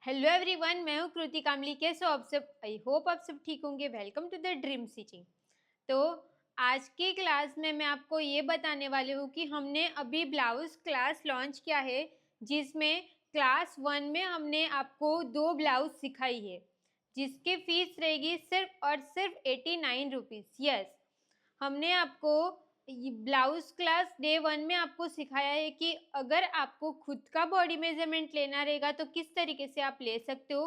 Hello everyone, मैं हूँ कृति कामली। कैसे हो आप सब? आई होप आप सब ठीक होंगे। Welcome to the dream stitching. तो आज की क्लास में मैं आपको ये बताने वाली हूँ कि हमने अभी ब्लाउज क्लास लॉन्च किया है, जिसमें क्लास 1 में हमने आपको 2 ब्लाउज सिखाई है, जिसकी फीस रहेगी सिर्फ और सिर्फ 89 रुपीज़। यस, हमने आपको ब्लाउज क्लास डे 1 में आपको सिखाया है कि अगर आपको खुद का बॉडी मेजरमेंट लेना रहेगा तो किस तरीके से आप ले सकते हो।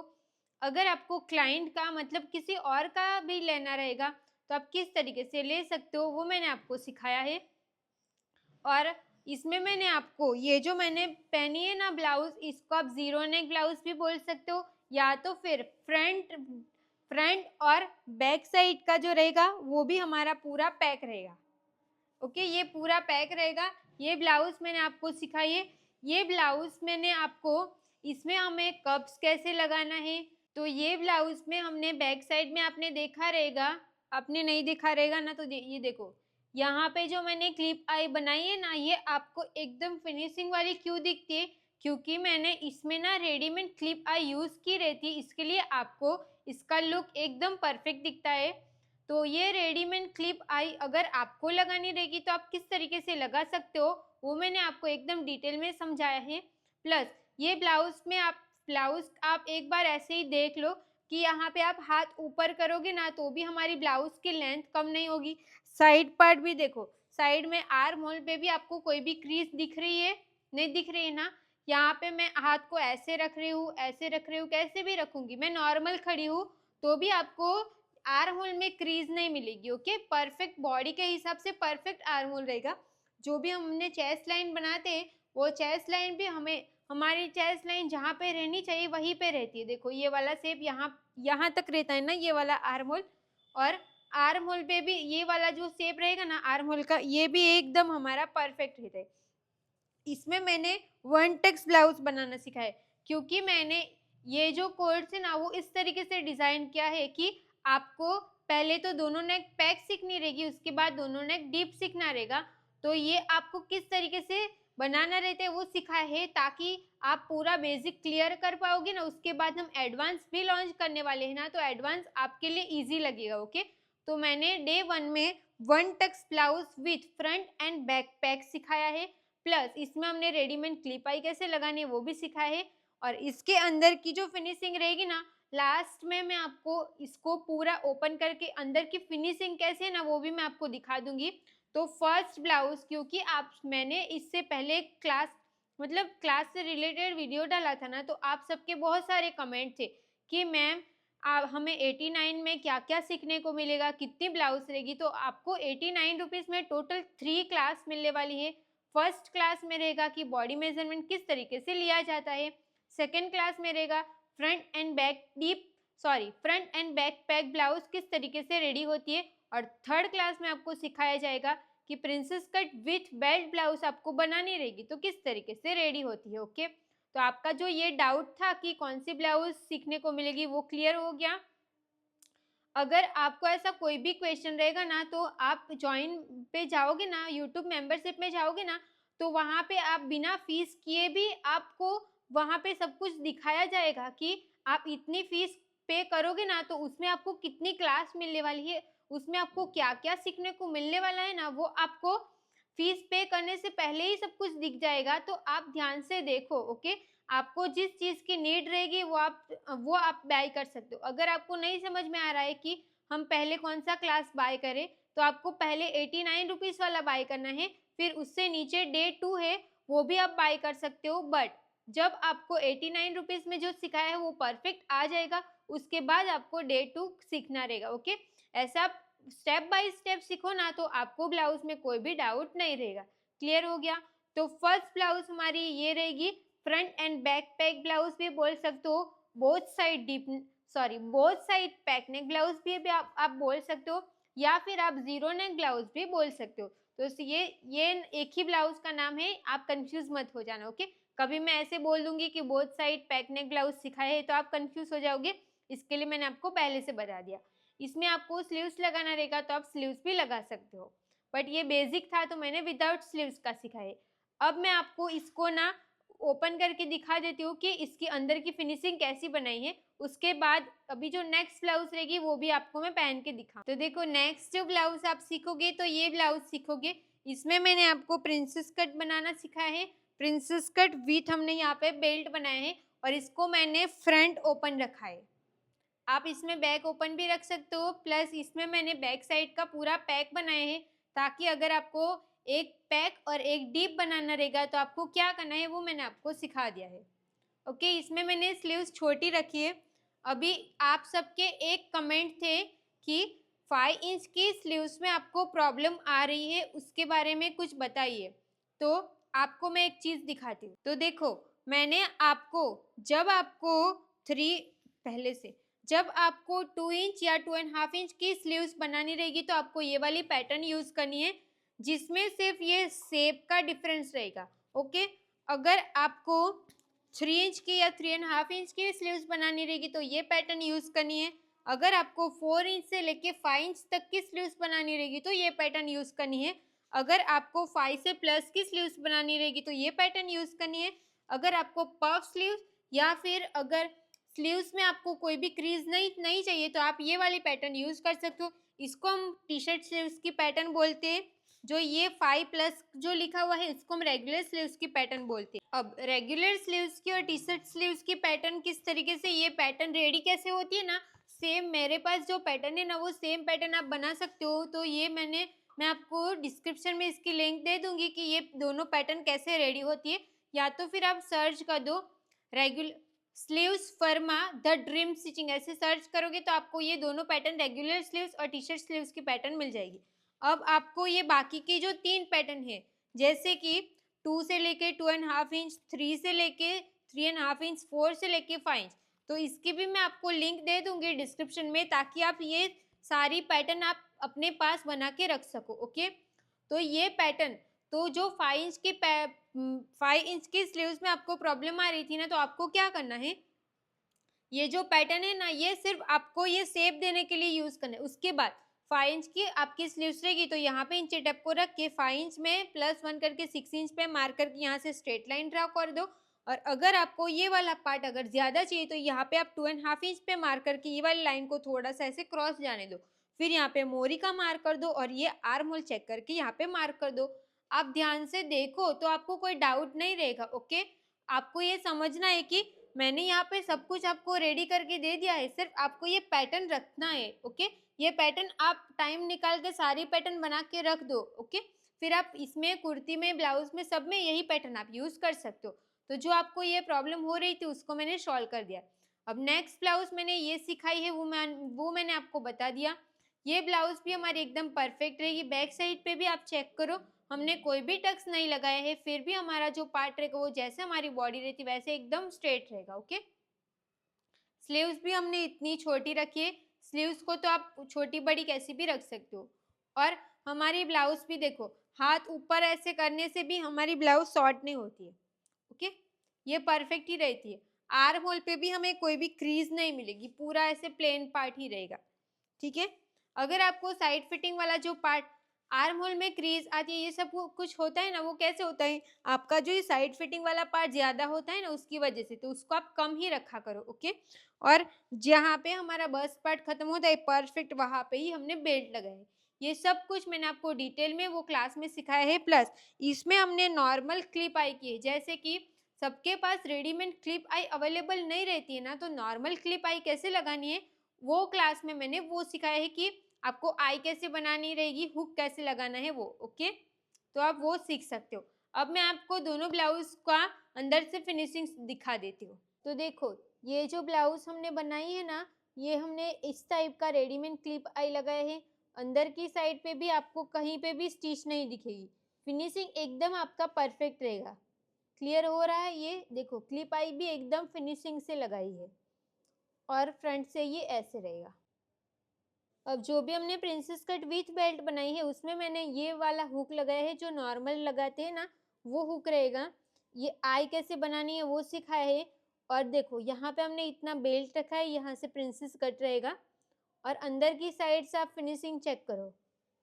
अगर आपको क्लाइंट का मतलब किसी और का भी लेना रहेगा तो आप किस तरीके से ले सकते हो, वो मैंने आपको सिखाया है। और इसमें मैंने आपको ये जो मैंने पहनी है ना ब्लाउज, इसको आप जीरो नेक ब्लाउज भी बोल सकते हो, या तो फिर फ्रंट और बैक साइड का जो रहेगा वो भी हमारा पूरा पैक रहेगा। ओके, ये पूरा पैक रहेगा। ये ब्लाउज मैंने आपको सिखाई है। ये ब्लाउज मैंने आपको, इसमें हमें कप्स कैसे लगाना है, तो ये ब्लाउज में हमने बैक साइड में आपने देखा रहेगा, आपने नहीं देखा रहेगा ना तो ये देखो, यहाँ पे जो मैंने क्लिप आई बनाई है ना, ये आपको एकदम फिनिशिंग वाली क्यों दिखती है? क्योंकि मैंने इसमें ना रेडीमेड क्लिप आई यूज की रहती है, इसके लिए आपको इसका लुक एकदम परफेक्ट दिखता है। तो ये रेडीमेड क्लिप आई अगर आपको लगानी रहेगी तो आप किस तरीके से लगा सकते हो, वो मैंने आपको एकदम डिटेल में समझाया है। प्लस ये ब्लाउज आप एक बार ऐसे ही देख लो कि यहाँ पे आप हाथ ऊपर करोगे ना तो भी हमारी ब्लाउज की लेंथ कम नहीं होगी। साइड पार्ट भी देखो, साइड में आर्म होल पे भी आपको कोई भी क्रीज दिख रही है? नहीं दिख रही है ना। यहाँ पे मैं हाथ को ऐसे रख रही हूँ, ऐसे रख रही हूँ, कैसे भी रखूंगी, मैं नॉर्मल खड़ी हूँ तो भी आपको आर्म होल में क्रीज नहीं मिलेगी। ओके, परफेक्ट बॉडी के हिसाब से परफेक्ट आर्म होल रहेगा। जो भी हमने चेस्ट लाइन बनाते हैं वो चेस्ट लाइन भी हमें, हमारी चेस्ट लाइन जहाँ पे रहनी चाहिए वहीं पे रहती है। देखो ये वाला शेप यहाँ तक रहता है ना, ये वाला आर्म होल, और आर्म होल पे भी ये वाला जो शेप रहेगा ना आर्म होल का, ये भी एकदम हमारा परफेक्ट रहता है। इसमें मैंने वन टेक्स ब्लाउज बनाना सिखाया है, क्योंकि मैंने ये जो कोर्स है ना वो इस तरीके से डिजाइन किया है कि आपको पहले तो दोनों नेक पैक सीखनी रहेगी, उसके बाद दोनों नेक डीप सीखना रहेगा। तो ये आपको किस तरीके से बनाना रहता है वो सिखाया है, ताकि आप पूरा बेसिक क्लियर कर पाओगे ना। उसके बाद हम एडवांस भी लॉन्च करने वाले हैं ना, तो एडवांस आपके लिए इजी लगेगा। ओके, तो मैंने डे 1 में one Tux blouse with front end back pack सिखाया है। प्लस इसमें हमने रेडीमेड क्लिप आई कैसे लगानी है वो भी सिखाया है। और इसके अंदर की जो फिनिशिंग रहेगी ना, लास्ट में मैं आपको इसको पूरा ओपन करके अंदर की फिनिशिंग कैसे है ना वो भी मैं आपको दिखा दूंगी। तो फर्स्ट ब्लाउज, क्योंकि आप मैंने इससे पहले क्लास से रिलेटेड वीडियो डाला था ना, तो आप सबके बहुत सारे कमेंट थे कि मैम आप हमें 89 में क्या क्या सीखने को मिलेगा, कितनी ब्लाउज रहेगी। तो आपको 89 रुपीज़ में टोटल 3 क्लास मिलने वाली है। फर्स्ट क्लास में रहेगा कि बॉडी मेजरमेंट किस तरीके से लिया जाता है। सेकेंड क्लास में रहेगा front end back pack blouse किस तरीके से रेडी होती है। और थर्ड क्लास में आपको सिखाया जाएगा कि princess cut with belt blouse आपको बनानी रहेगी तो किस तरीके से रेडी होती है। ओके, तो आपका जो ये डाउट था कि कौन सी ब्लाउज सीखने को मिलेगी वो क्लियर हो गया। अगर आपको ऐसा कोई भी क्वेश्चन रहेगा ना, तो आप ज्वाइन पे जाओगे ना, यूट्यूब मेंबरशिप में जाओगे ना, तो वहाँ पे आप बिना फीस किए भी आपको वहाँ पे सब कुछ दिखाया जाएगा कि आप इतनी फीस पे करोगे ना तो उसमें आपको कितनी क्लास मिलने वाली है, उसमें आपको क्या क्या सीखने को मिलने वाला है ना, वो आपको फीस पे करने से पहले ही सब कुछ दिख जाएगा। तो आप ध्यान से देखो। ओके, आपको जिस चीज़ की नीड रहेगी वो आप बाय कर सकते हो। अगर आपको नहीं समझ में आ रहा है कि हम पहले कौन सा क्लास बाय करें, तो आपको पहले 89 रुपीज़ वाला बाय करना है, फिर उससे नीचे डे 2 है वो भी आप बाय कर सकते हो। बट जब आपको 89 रुपीज़ में जो सिखाया है वो परफेक्ट आ जाएगा, उसके बाद आपको डे 2 सीखना रहेगा। ओके, ऐसा स्टेप बाय स्टेप सीखो ना तो आपको ब्लाउज में कोई भी डाउट नहीं रहेगा। क्लियर हो गया? तो फर्स्ट ब्लाउज हमारी ये रहेगी, front end back pack blouse भी बोल सकते हो, both side pack neck blouse भी आप बोल सकते हो, या फिर आप जीरो नेक ब्लाउज भी बोल सकते हो। तो ये एक ही ब्लाउज का नाम है, आप कंफ्यूज मत हो जाना। ओके, कभी मैं ऐसे बोल दूंगी कि both side pack neck blouse सिखाए है तो आप कंफ्यूज हो जाओगे, इसके लिए मैंने आपको पहले से बता दिया। इसमें आपको स्लीव्स लगाना रहेगा तो आप स्लीव्स भी लगा सकते हो, बट ये बेसिक था तो मैंने विदाउट स्लीव्स का सिखाया है। अब मैं आपको इसको ना ओपन करके दिखा देती हूँ कि इसकी अंदर की फिनिशिंग कैसी बनाई है। उसके बाद अभी जो नेक्स्ट ब्लाउज रहेगी वो भी आपको मैं पहन के दिखा। तो देखो नेक्स्ट जो ब्लाउज आप सीखोगे तो ये ब्लाउज सीखोगे। इसमें मैंने आपको प्रिंसेस कट बनाना सिखाया है। प्रिंसेस कट विथ हमने यहाँ पे बेल्ट बनाया है और इसको मैंने फ्रंट ओपन रखा है। आप इसमें बैक ओपन भी रख सकते हो, प्लस इसमें मैंने बैक साइड का पूरा पैक बनाया है ताकि अगर आपको एक पैक और एक डीप बनाना रहेगा तो आपको क्या करना है वो मैंने आपको सिखा दिया है। ओके, इसमें मैंने स्लीव्स छोटी रखी है। अभी आप सबके एक कमेंट थे कि 5 इंच की स्लीव्स में आपको प्रॉब्लम आ रही है, उसके बारे में कुछ बताइए। तो आपको मैं एक चीज़ दिखाती हूँ। तो देखो मैंने आपको जब आपको 3 पहले से जब आपको 2 इंच या 2.5 इंच की स्लीव्स बनानी रहेगी तो आपको ये वाली पैटर्न यूज़ करनी है जिसमें सिर्फ ये शेप का डिफरेंस रहेगा। ओके, अगर आपको 3 इंच की या 3.5 इंच की स्लीव्स बनानी रहेगी तो ये पैटर्न यूज़ करनी है। अगर आपको 4 इंच से लेके 5 इंच तक की स्लीव्स बनानी रहेगी तो ये पैटर्न यूज़ करनी है। अगर आपको 5 से प्लस की स्लीव्स बनानी रहेगी तो ये पैटर्न यूज़ करनी है। अगर आपको पफ स्लीव्स या फिर अगर स्लीव्स में आपको कोई भी क्रीज नहीं चाहिए तो आप ये वाली पैटर्न यूज़ कर सकते हो। इसको हम टी शर्ट स्लीव्स की पैटर्न बोलते हैं। जो ये 5+ जो लिखा हुआ है इसको हम रेगुलर स्लीव्स की पैटर्न बोलते हैं। अब रेगुलर स्लीव्स की और टी शर्ट स्लीव्स की पैटर्न किस तरीके से ये पैटर्न रेडी कैसे होती है ना, सेम मेरे पास जो पैटर्न है ना वो सेम पैटर्न आप बना सकते हो। तो ये मैं आपको डिस्क्रिप्शन में इसकी लिंक दे दूंगी कि ये दोनों पैटर्न कैसे रेडी होती है, या तो फिर आप सर्च कर दो regular sleeves pharma the dream stitching, ऐसे सर्च करोगे तो आपको ये दोनों पैटर्न रेगुलर स्लीव्स और टी शर्ट स्लीव्स की पैटर्न मिल जाएगी। अब आपको ये बाकी की जो 3 पैटर्न है जैसे कि 2 से लेके 2.5 इंच, 3 से लेके 3.5 इंच, 4 से लेके 5 इंच, तो इसकी भी मैं आपको लिंक दे दूंगी डिस्क्रिप्शन में ताकि आप ये सारी पैटर्न आप अपने पास बना के रख सको। ओके, तो ये पैटर्न तो जो 5 इंच की स्लीव्स में आपको प्रॉब्लम आ रही थी ना, तो आपको क्या करना है, ये जो पैटर्न है ना ये सिर्फ आपको ये शेप देने के लिए यूज करना है। उसके बाद 5 इंच की आपकी स्लीव्स रहेगी तो यहाँ पे इंची टेप को रख के 5 इंच में +1 करके 6 इंच पे मार्क करके यहाँ से स्ट्रेट लाइन ड्रा कर दो। और अगर आपको ये वाला पार्ट अगर ज्यादा चाहिए तो यहाँ पे आप 2.5 इंच पे मार्क करके ये वाली लाइन को थोड़ा सा ऐसे क्रॉस जाने दो। फिर यहाँ पे मोरी का मार्क कर दो और ये आर्म होल चेक करके यहाँ पे मार्क कर दो। आप ध्यान से देखो तो आपको कोई डाउट नहीं रहेगा। ओके, आपको ये समझना है कि मैंने यहाँ पे सब कुछ आपको रेडी करके दे दिया है, सिर्फ आपको ये पैटर्न रखना है। ओके, ये पैटर्न आप टाइम निकाल के सारी पैटर्न बना के रख दो। ओके, फिर आप इसमें कुर्ती में ब्लाउज में सब में यही पैटर्न आप यूज कर सकते हो। तो जो आपको ये प्रॉब्लम हो रही थी उसको मैंने सॉल्व कर दिया। अब नेक्स्ट ब्लाउज मैंने ये सिखाई है वो मैंने आपको बता दिया। ये ब्लाउज भी हमारी एकदम परफेक्ट रहेगी। बैक साइड पे भी आप चेक करो, हमने कोई भी टक्स नहीं लगाया है, फिर भी हमारा जो पार्ट रहेगा वो जैसे हमारी बॉडी रहती है वैसे एकदम स्ट्रेट रहेगा। ओके, स्लीव्स भी हमने इतनी छोटी रखी है, स्लीव्स को तो आप छोटी बड़ी कैसी भी रख सकते हो। और हमारी ब्लाउज भी देखो, हाथ ऊपर ऐसे करने से भी हमारी ब्लाउज शॉर्ट नहीं होती है। ओके, ये परफेक्ट ही रहती है। आर्म होल पे भी हमें कोई भी क्रीज नहीं मिलेगी, पूरा ऐसे प्लेन पार्ट ही रहेगा। ठीक है, अगर आपको साइड फिटिंग वाला जो पार्ट आर्म होल में क्रीज आती है ये सब कुछ होता है ना, वो कैसे होता है, आपका जो ये साइड फिटिंग वाला पार्ट ज्यादा होता है ना उसकी वजह से, तो उसको आप कम ही रखा करो। ओके, और जहाँ पे हमारा बस्ट पार्ट खत्म होता है परफेक्ट वहां पे ही हमने बेल्ट लगाया है। ये सब कुछ मैंने आपको डिटेल में वो क्लास में सिखाया है। प्लस इसमें हमने नॉर्मल क्लिप आई की है, जैसे कि सबके पास रेडीमेड क्लिप आई अवेलेबल नहीं रहती है ना, तो नॉर्मल क्लिप आई कैसे लगानी है वो क्लास में मैंने वो सिखाया है कि आपको आई कैसे बनानी रहेगी, हुक कैसे लगाना है वो। ओके, तो आप वो सीख सकते हो। अब मैं आपको दोनों ब्लाउज का अंदर से फिनिशिंग दिखा देती हूँ। तो देखो ये जो ब्लाउज हमने बनाई है ना, ये हमने इस टाइप का रेडीमेड क्लिप आई लगाया है। अंदर की साइड पे भी आपको कहीं पे भी स्टिच नहीं दिखेगी, फिनिशिंग एकदम आपका परफेक्ट रहेगा। क्लियर हो रहा है, ये देखो क्लिप आई भी एकदम फिनिशिंग से लगाई है और फ्रंट से ये ऐसे रहेगा। अब जो भी हमने प्रिंसेस कट विथ बेल्ट बनाई है उसमें मैंने ये वाला हुक लगाया है, जो नॉर्मल लगाते हैं ना वो हुक रहेगा। ये आई कैसे बनानी है वो सिखाया है। और देखो यहाँ पे हमने इतना बेल्ट रखा है, यहाँ से प्रिंसेस कट रहेगा। और अंदर की साइड से आप फिनिशिंग चेक करो,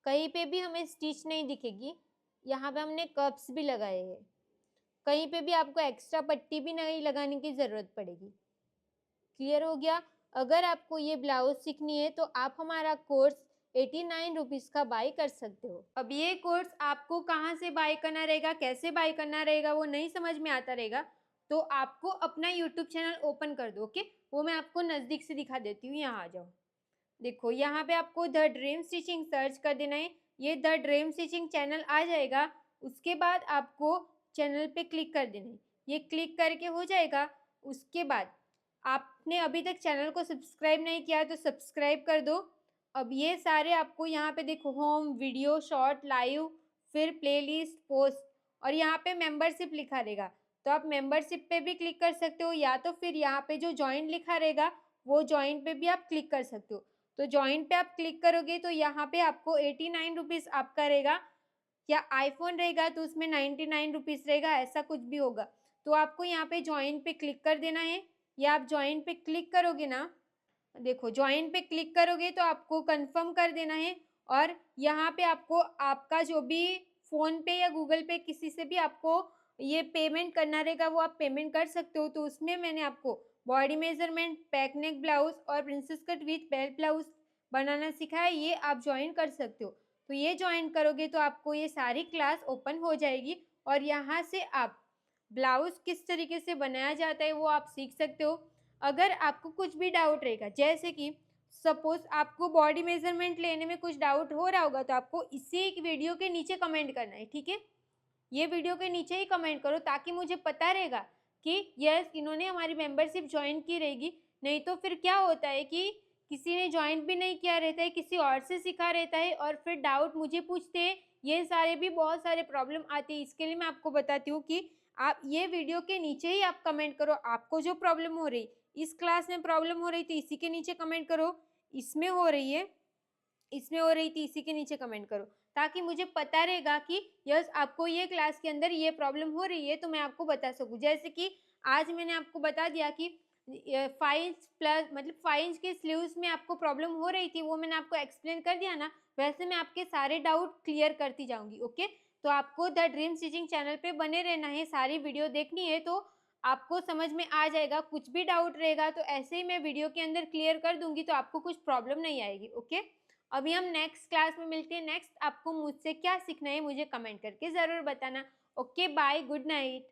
कहीं पे भी हमें स्टिच नहीं दिखेगी। यहाँ पे हमने कप्स भी लगाए हैं। कहीं पे भी आपको एक्स्ट्रा पट्टी भी नहीं लगाने की ज़रूरत पड़ेगी। क्लियर हो गया? अगर आपको ये ब्लाउज सीखनी है तो आप हमारा कोर्स 89 रुपीज़ का बाय कर सकते हो। अब ये कोर्स आपको कहाँ से बाय करना रहेगा, कैसे बाय करना रहेगा, वो नहीं समझ में आता रहेगा तो आपको अपना यूट्यूब चैनल ओपन कर दो। ओके, वो मैं आपको नज़दीक से दिखा देती हूँ। यहाँ आ जाओ। देखो यहाँ पे आपको द ड्रीम स्टिचिंग सर्च कर देना है। ये द ड्रीम स्टिचिंग चैनल आ जाएगा। उसके बाद आपको चैनल पे क्लिक कर देना है। ये क्लिक करके हो जाएगा। उसके बाद आपने अभी तक चैनल को सब्सक्राइब नहीं किया तो सब्सक्राइब कर दो। अब ये सारे आपको यहाँ पे देखो, होम, वीडियो, शॉर्ट, लाइव, फिर प्लेलिस्ट, पोस्ट और यहाँ पे मेंबरशिप लिखा रहेगा। तो आप मेंबरशिप पे भी क्लिक कर सकते हो या तो फिर यहाँ पे जो जॉइन लिखा रहेगा वो जॉइन पे भी आप क्लिक कर सकते हो। तो जॉइन पे आप क्लिक करोगे तो यहाँ पे आपको 89 रुपीज़ आपका रहेगा, या आईफोन रहेगा तो उसमें 99 रुपीज़ रहेगा, ऐसा कुछ भी होगा। तो आपको यहाँ पे जॉइन पे क्लिक कर देना है। या आप जॉइन पे क्लिक करोगे ना, देखो जॉइन पे क्लिक करोगे तो आपको कंफर्म कर देना है। और यहाँ पे आपको आपका जो भी फ़ोन पे या गूगल पे किसी से भी आपको ये पेमेंट करना रहेगा वो आप पेमेंट कर सकते हो। तो उसमें मैंने आपको body measurement, back neck blouse और princess cut with belt blouse बनाना सिखाया, ये आप ज्वाइन कर सकते हो। तो ये ज्वाइन करोगे तो आपको ये सारी क्लास ओपन हो जाएगी और यहाँ से आप ब्लाउज किस तरीके से बनाया जाता है वो आप सीख सकते हो। अगर आपको कुछ भी डाउट रहेगा, जैसे कि सपोज आपको बॉडी मेजरमेंट लेने में कुछ डाउट हो रहा होगा, तो आपको इसी एक वीडियो के नीचे कमेंट करना है। ठीक है, ये वीडियो के नीचे ही कमेंट करो ताकि मुझे पता रहेगा कि यस इन्होंने हमारी मेंबरशिप ज्वाइन की रहेगी। नहीं तो फिर क्या होता है कि किसी ने ज्वाइन भी नहीं किया रहता है, किसी और से सीखा रहता है और फिर डाउट मुझे पूछते हैं। ये सारे भी बहुत सारे प्रॉब्लम आती है। इसके लिए मैं आपको बताती हूँ कि आप ये वीडियो के नीचे ही आप कमेंट करो। आपको जो प्रॉब्लम हो रही, इस क्लास में प्रॉब्लम हो रही थी, इसी के नीचे कमेंट करो। इसमें हो रही है, इसमें हो रही थी, इसी के नीचे कमेंट करो ताकि मुझे पता रहेगा कि यस आपको ये क्लास के अंदर ये प्रॉब्लम हो रही है, तो मैं आपको बता सकूँ। जैसे कि आज मैंने आपको बता दिया कि 5 इंच प्लस मतलब 5 इंच के स्लीव्स में आपको प्रॉब्लम हो रही थी, वो मैंने आपको एक्सप्लेन कर दिया ना। वैसे मैं आपके सारे डाउट क्लियर करती जाऊंगी। ओके, तो आपको द ड्रीम स्टिचिंग चैनल पे बने रहना है, सारी वीडियो देखनी है तो आपको समझ में आ जाएगा। कुछ भी डाउट रहेगा तो ऐसे ही मैं वीडियो के अंदर क्लियर कर दूंगी, तो आपको कुछ प्रॉब्लम नहीं आएगी। ओके, अभी हम नेक्स्ट क्लास में मिलते हैं। नेक्स्ट आपको मुझसे क्या सीखना है मुझे कमेंट करके ज़रूर बताना। Okay, bye, good night.